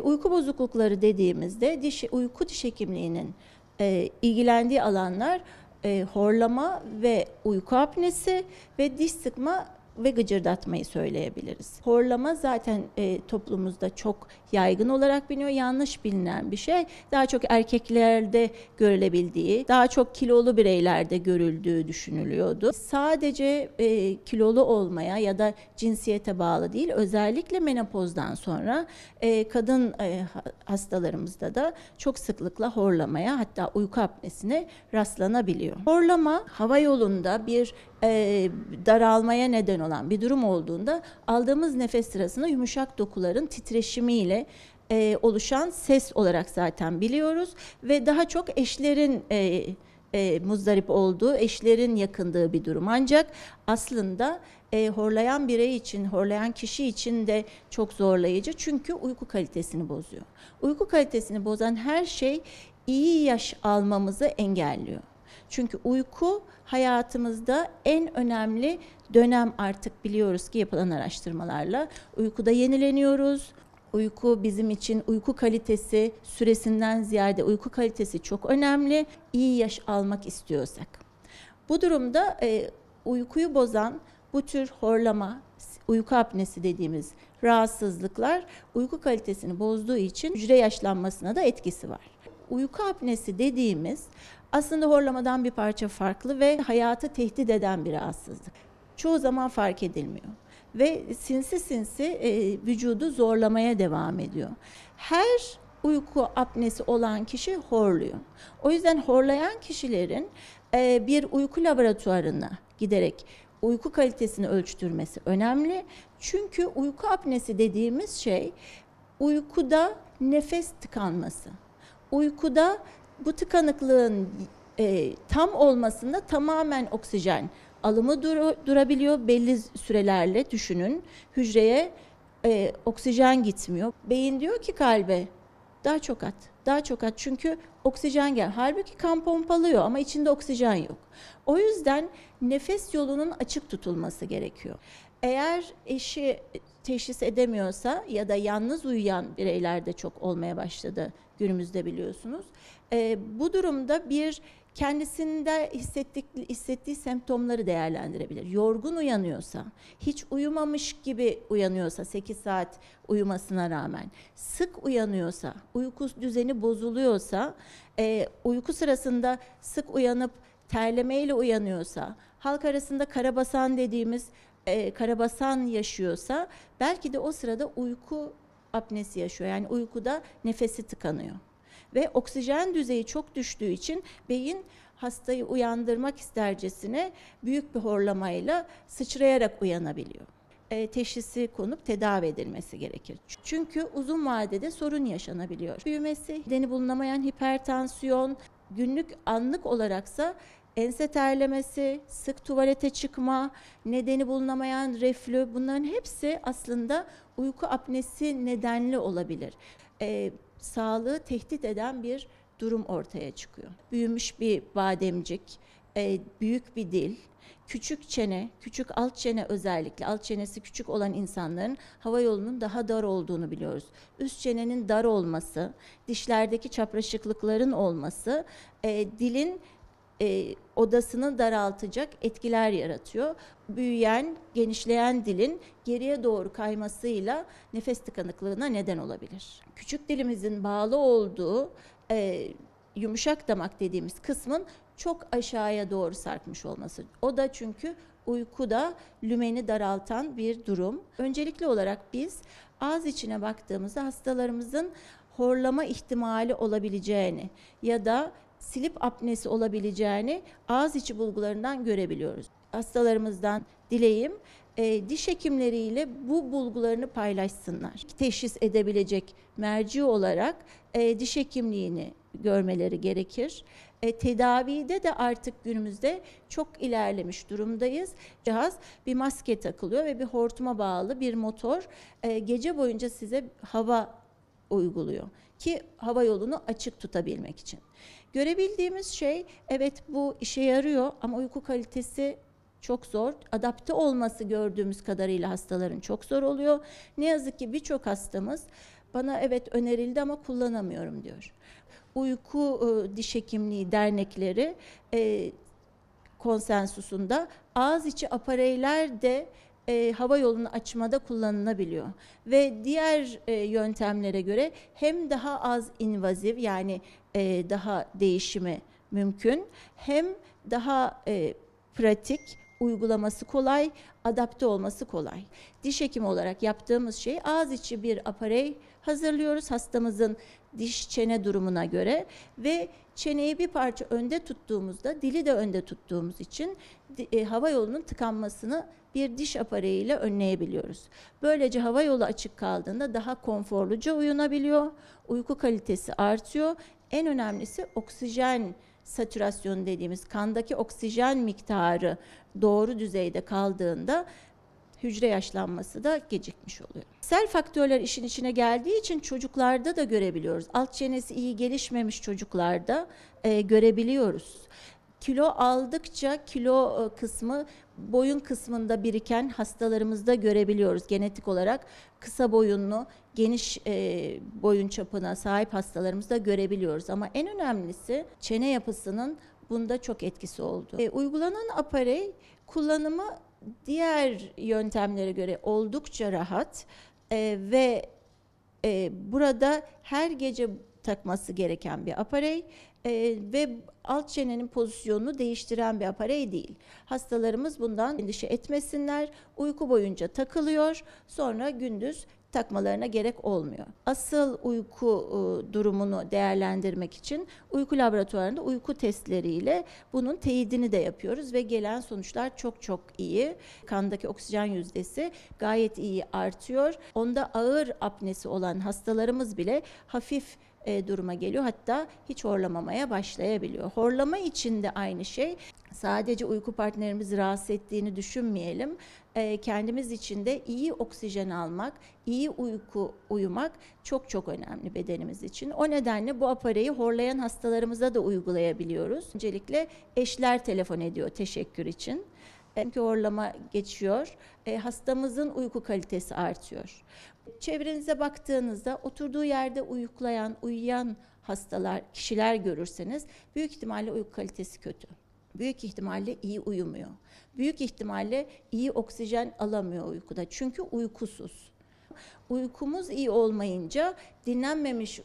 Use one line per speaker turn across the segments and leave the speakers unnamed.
Uyku bozuklukları dediğimizde uyku diş hekimliğinin ilgilendiği alanlar horlama ve uyku apnesi ve diş sıkma ve gıcırdatmayı söyleyebiliriz. Horlama zaten toplumumuzda çok yaygın olarak biliniyor. Yanlış bilinen bir şey. Daha çok erkeklerde görülebildiği, daha çok kilolu bireylerde görüldüğü düşünülüyordu. Sadece kilolu olmaya ya da cinsiyete bağlı değil, özellikle menopozdan sonra kadın hastalarımızda da çok sıklıkla horlamaya, hatta uyku apnesine rastlanabiliyor. Horlama hava yolunda bir daralmaya neden olan bir durum olduğunda aldığımız nefes sırasında yumuşak dokuların titreşimiyle oluşan ses olarak zaten biliyoruz ve daha çok eşlerin muzdarip olduğu, eşlerin yakındığı bir durum. Ancak aslında horlayan birey için, horlayan kişi için de çok zorlayıcı, çünkü uyku kalitesini bozuyor. Uyku kalitesini bozan her şey iyi yaş almamızı engelliyor. Çünkü uyku hayatımızda en önemli dönem, artık biliyoruz ki yapılan araştırmalarla. Uykuda yenileniyoruz. Uyku bizim için, uyku kalitesi süresinden ziyade uyku kalitesi çok önemli. İyi yaş almak istiyorsak. Bu durumda uykuyu bozan bu tür horlama, uyku apnesi dediğimiz rahatsızlıklar uyku kalitesini bozduğu için hücre yaşlanmasına da etkisi var. Uyku apnesi dediğimiz aslında horlamadan bir parça farklı ve hayatı tehdit eden bir rahatsızlık. Çoğu zaman fark edilmiyor ve sinsi vücudu zorlamaya devam ediyor. Her uyku apnesi olan kişi horluyor. O yüzden horlayan kişilerin bir uyku laboratuvarına giderek uyku kalitesini ölçtürmesi önemli. Çünkü uyku apnesi dediğimiz şey uykuda nefes tıkanması. Uykuda bu tıkanıklığın tam olmasında tamamen oksijen alımı durabiliyor. Belli sürelerle düşünün, hücreye oksijen gitmiyor. Beyin diyor ki kalbe daha çok at, daha çok at, çünkü oksijen gel. Halbuki kan pompalıyor ama içinde oksijen yok. O yüzden nefes yolunun açık tutulması gerekiyor. Eğer eşi teşhis edemiyorsa ya da yalnız uyuyan bireyler de çok olmaya başladı günümüzde, biliyorsunuz. Bu durumda bir kendisinde hissettiği semptomları değerlendirebilir. Yorgun uyanıyorsa, hiç uyumamış gibi uyanıyorsa 8 saat uyumasına rağmen, sık uyanıyorsa, uyku düzeni bozuluyorsa, uyku sırasında sık uyanıp terlemeyle uyanıyorsa, halk arasında karabasan dediğimiz karabasan yaşıyorsa, belki de o sırada uyku apnesi yaşıyor. Yani uykuda nefesi tıkanıyor. Ve oksijen düzeyi çok düştüğü için beyin hastayı uyandırmak istercesine büyük bir horlamayla sıçrayarak uyanabiliyor. Teşhisi konup tedavi edilmesi gerekir. Çünkü uzun vadede sorun yaşanabiliyor. Büyümesi, nedeni bulunamayan hipertansiyon, günlük anlık olaraksa ense terlemesi, sık tuvalete çıkma, nedeni bulunamayan reflü, bunların hepsi aslında uyku apnesi nedenli olabilir. Sağlığı tehdit eden bir durum ortaya çıkıyor. Büyümüş bir bademcik, büyük bir dil, küçük çene, küçük alt çene, özellikle alt çenesi küçük olan insanların hava yolunun daha dar olduğunu biliyoruz. Üst çenenin dar olması, dişlerdeki çapraşıklıkların olması, dilin odasını daraltacak etkiler yaratıyor. Büyüyen, genişleyen dilin geriye doğru kaymasıyla nefes tıkanıklığına neden olabilir. Küçük dilimizin bağlı olduğu yumuşak damak dediğimiz kısmın çok aşağıya doğru sarkmış olması. O da çünkü uykuda lümeni daraltan bir durum. Öncelikli olarak biz ağız içine baktığımızda hastalarımızın horlama ihtimali olabileceğini ya da slip apnesi olabileceğini ağız içi bulgularından görebiliyoruz. Hastalarımızdan dileğim diş hekimleriyle bu bulgularını paylaşsınlar. Teşhis edebilecek merci olarak diş hekimliğini görmeleri gerekir. Tedavide de artık günümüzde çok ilerlemiş durumdayız. Cihaz, bir maske takılıyor ve bir hortuma bağlı bir motor gece boyunca size hava uyguluyor ki hava yolunu açık tutabilmek için. Görebildiğimiz şey, evet bu işe yarıyor ama uyku kalitesi çok zor. Adapte olması gördüğümüz kadarıyla hastaların çok zor oluyor. Ne yazık ki birçok hastamız Bana evet önerildi ama kullanamıyorum diyor. Uyku diş hekimliği dernekleri konsensusunda ağız içi apareyler de hava yolunu açmada kullanılabiliyor. Ve diğer yöntemlere göre hem daha az invaziv, yani daha değişimi mümkün, hem daha pratik, uygulaması kolay, adapte olması kolay. Diş hekimi olarak yaptığımız şey, ağız içi bir aparey hazırlıyoruz hastamızın diş çene durumuna göre ve çeneyi bir parça önde tuttuğumuzda, dili de önde tuttuğumuz için hava yolunun tıkanmasını bir diş apareyiyle önleyebiliyoruz. Böylece hava yolu açık kaldığında daha konforluca uyunabiliyor, uyku kalitesi artıyor. En önemlisi oksijen satürasyonu dediğimiz, kandaki oksijen miktarı doğru düzeyde kaldığında hücre yaşlanması da gecikmiş oluyor. Sel faktörler işin içine geldiği için çocuklarda da görebiliyoruz. Alt çenesi iyi gelişmemiş çocuklarda görebiliyoruz. Kilo aldıkça kilo kısmı boyun kısmında biriken hastalarımızda görebiliyoruz. Genetik olarak kısa boyunlu, geniş boyun çapına sahip hastalarımızda görebiliyoruz. Ama en önemlisi çene yapısının bunda çok etkisi oldu. Uygulanan aparey kullanımı diğer yöntemlere göre oldukça rahat ve burada her gece takması gereken bir aparey ve alt çenenin pozisyonunu değiştiren bir aparey değil. Hastalarımız bundan endişe etmesinler. Uyku boyunca takılıyor, sonra gündüz takmalarına gerek olmuyor. Asıl uyku durumunu değerlendirmek için uyku laboratuvarında uyku testleriyle bunun teyidini de yapıyoruz ve gelen sonuçlar çok çok iyi. Kandaki oksijen yüzdesi gayet iyi artıyor. Onda ağır apnesi olan hastalarımız bile hafif duruma geliyor. Hatta hiç horlamamaya başlayabiliyor. Horlama için de aynı şey. Sadece uyku partnerimizi rahatsız ettiğini düşünmeyelim. Kendimiz için de iyi oksijen almak, iyi uyumak çok çok önemli bedenimiz için. O nedenle bu apareyi horlayan hastalarımıza da uygulayabiliyoruz. Öncelikle eşler telefon ediyor teşekkür için. Çünkü horlama geçiyor, hastamızın uyku kalitesi artıyor. Çevrenize baktığınızda oturduğu yerde uyuyan kişiler görürseniz büyük ihtimalle uyku kalitesi kötü. Büyük ihtimalle iyi uyumuyor. Büyük ihtimalle iyi oksijen alamıyor uykuda. Çünkü uykusuz. Uykumuz iyi olmayınca dinlenmemiş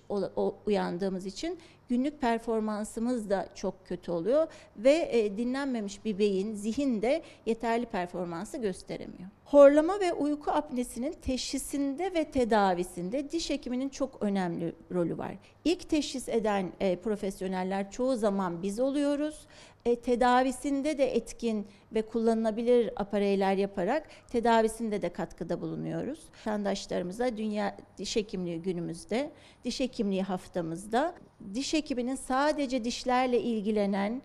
uyandığımız için günlük performansımız da çok kötü oluyor ve dinlenmemiş bir beyin, zihin de yeterli performansı gösteremiyor. Horlama ve uyku apnesinin teşhisinde ve tedavisinde diş hekiminin çok önemli rolü var. İlk teşhis eden profesyoneller çoğu zaman biz oluyoruz. Tedavisinde de etkin ve kullanılabilir apareyler yaparak tedavisinde de katkıda bulunuyoruz. Vatandaşlarımıza Dünya Diş Hekimliği günümüzde, diş hekimliği haftamızda diş hekiminin sadece dişlerle ilgilenen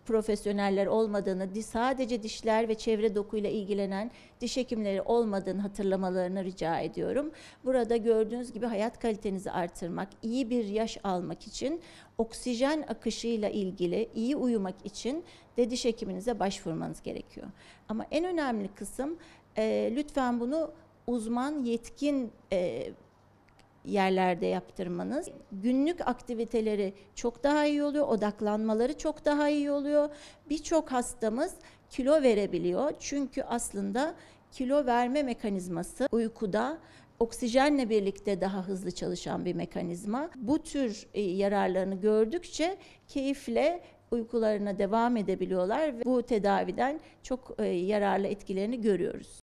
profesyoneller olmadığını, sadece dişler ve çevre dokuyla ilgilenen diş hekimleri olmadığını hatırlamalarını rica ediyorum. Burada gördüğünüz gibi hayat kalitenizi artırmak, iyi bir yaş almak için, oksijen akışıyla ilgili, iyi uyumak için de diş hekiminize başvurmanız gerekiyor. Ama en önemli kısım lütfen bunu uzman, yetkin yerlerde yaptırmanız. Günlük aktiviteleri çok daha iyi oluyor, odaklanmaları çok daha iyi oluyor. Birçok hastamız kilo verebiliyor. Çünkü aslında kilo verme mekanizması uykuda oksijenle birlikte daha hızlı çalışan bir mekanizma. Bu tür yararlarını gördükçe keyifle uykularına devam edebiliyorlar ve bu tedaviden çok yararlı etkilerini görüyoruz.